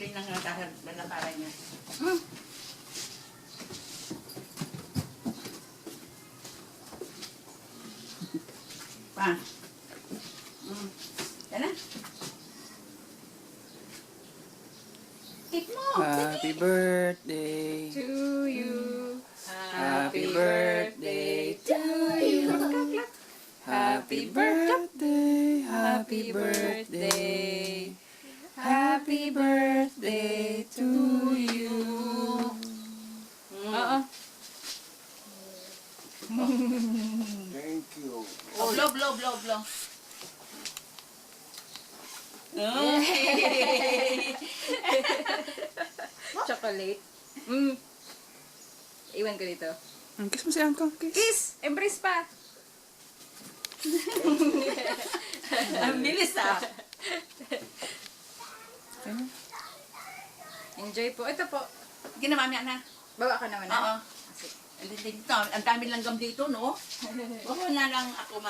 din ng lalakaran niya. Pa. Yan na. Eat mo. Happy birthday. To you. Happy birthday to you. Happy birthday. Happy birthday. Happy birthday to you. Oo. Thank you. Oh, blow. Chocolate. Iwan ko dito. Kiss mo si Uncle. Kiss. Kiss! Embrace pa! Ang bilis ah. Enjoy po. Ito po. Sige na, mamaya na. Baba ka naman Oo. na. Ang dami lang gam dito, no? Huwag na lang ako